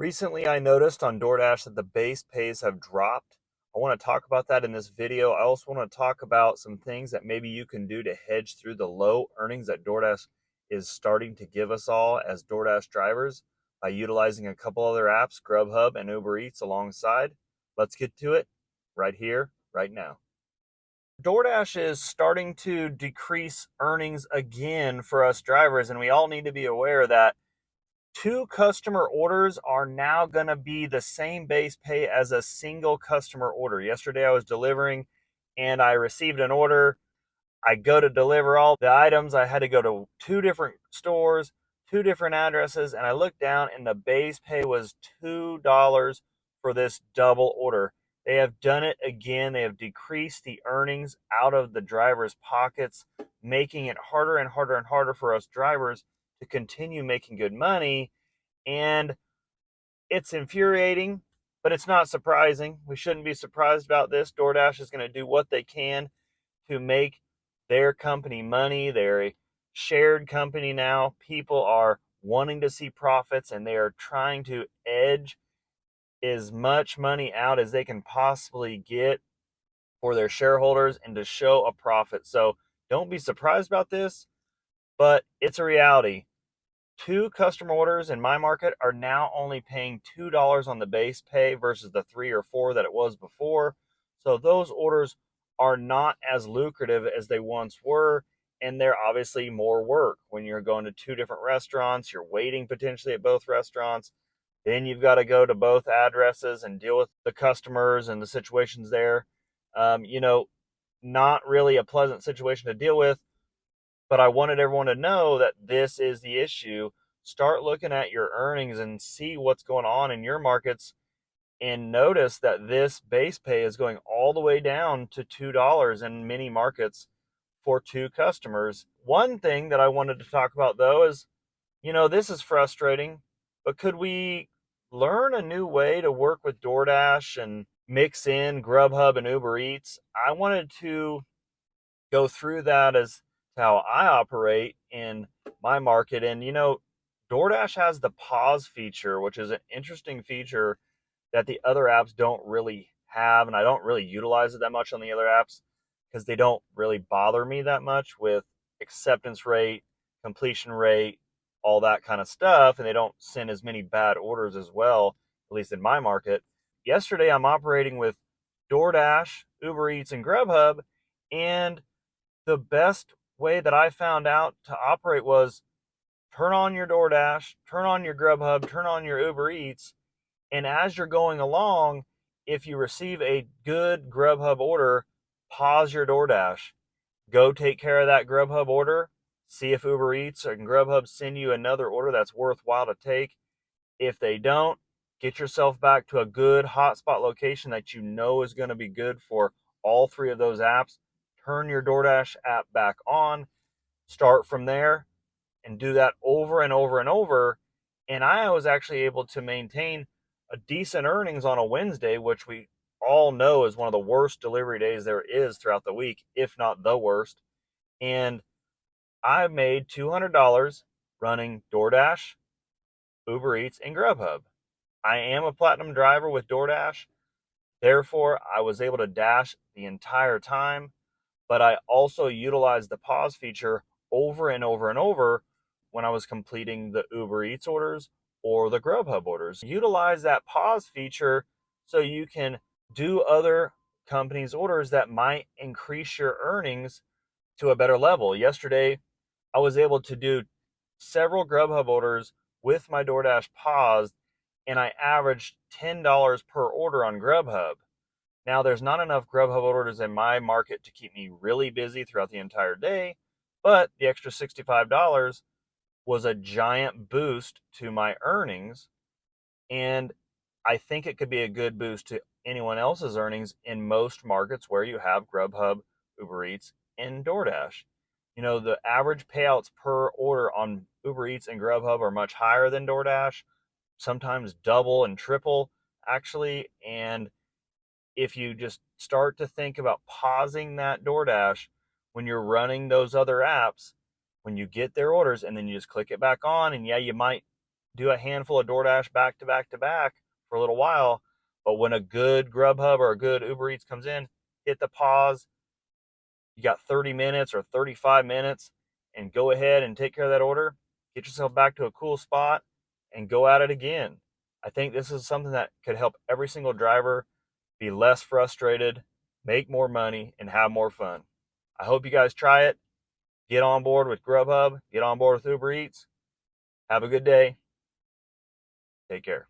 Recently, I noticed on DoorDash that the base pays have dropped. I want to talk about that in this video. I also want to talk about some things that maybe you can do to hedge through the low earnings that DoorDash is starting to give us all as DoorDash drivers by utilizing a couple other apps, Grubhub and Uber Eats alongside. Let's get to it right here, right now. DoorDash is starting to decrease earnings again for us drivers, and we all need to be aware that two customer orders are now going to be the same base pay as a single customer order. Yesterday I was delivering and I received an order. I go to deliver all the items. I had to go to two different stores, two different addresses, and I looked down and the base pay was $2 for this double order. They have done it again. They have decreased the earnings out of the drivers' pockets, making it harder and harder and harder for us drivers to continue making good money. And it's infuriating, but it's not surprising. We shouldn't be surprised about this. DoorDash is going to do what they can to make their company money. They're a shared company now. People are wanting to see profits and they are trying to edge as much money out as they can possibly get for their shareholders and to show a profit. So don't be surprised about this, but it's a reality. Two customer orders in my market are now only paying $2 on the base pay versus the 3 or 4 that it was before. So those orders are not as lucrative as they once were, and they're obviously more work. When you're going to two different restaurants, you're waiting potentially at both restaurants, then you've got to go to both addresses and deal with the customers and the situations there. Um, you know, Not really a pleasant situation to deal with, but I wanted everyone to know that this is the issue. Start looking at your earnings and see what's going on in your markets and notice that this base pay is going all the way down to $2 in many markets for two customers. One thing that I wanted to talk about though is, this is frustrating, but could we learn a new way to work with DoorDash and mix in Grubhub and Uber Eats? I wanted to go through that as how I operate in my market. And DoorDash has the pause feature, which is an interesting feature that the other apps don't really have, and I don't really utilize it that much on the other apps because they don't really bother me that much with acceptance rate, completion rate, all that kind of stuff, and they don't send as many bad orders as well, at least in my market. Yesterday I'm operating with DoorDash, Uber Eats, and Grubhub, and the best way that I found out to operate was turn on your DoorDash, turn on your Grubhub, turn on your Uber Eats, and as you're going along, if you receive a good Grubhub order, pause your DoorDash. Go take care of that Grubhub order. See if Uber Eats and Grubhub send you another order that's worthwhile to take. If they don't, get yourself back to a good hotspot location that you know is going to be good for all three of those apps. Turn your DoorDash app back on. Start from there and do that over and over and over. And I was actually able to maintain a decent earnings on a Wednesday, which we all know is one of the worst delivery days there is throughout the week, if not the worst. And I made $200 running DoorDash, Uber Eats, and Grubhub. I am a platinum driver with DoorDash. Therefore, I was able to dash the entire time, but I also utilized the pause feature over and over and over when I was completing the Uber Eats orders or the Grubhub orders. Utilize that pause feature so you can do other companies' orders that might increase your earnings to a better level. Yesterday, I was able to do several Grubhub orders with my DoorDash paused, and I averaged $10 per order on Grubhub. Now, there's not enough Grubhub orders in my market to keep me really busy throughout the entire day, but the extra $65 was a giant boost to my earnings, and I think it could be a good boost to anyone else's earnings in most markets where you have Grubhub, Uber Eats, and DoorDash. The average payouts per order on Uber Eats and Grubhub are much higher than DoorDash, sometimes double and triple, actually. And if you just start to think about pausing that DoorDash when you're running those other apps, when you get their orders, and then you just click it back on, and yeah, you might do a handful of DoorDash back to back to back for a little while. But when a good Grubhub or a good Uber Eats comes in, hit the pause. You got 30 minutes or 35 minutes, and go ahead and take care of that order. Get yourself back to a cool spot and go at it again. I think this is something that could help every single driver be less frustrated, make more money, and have more fun. I hope you guys try it. Get on board with Grubhub, get on board with Uber Eats. Have a good day. Take care.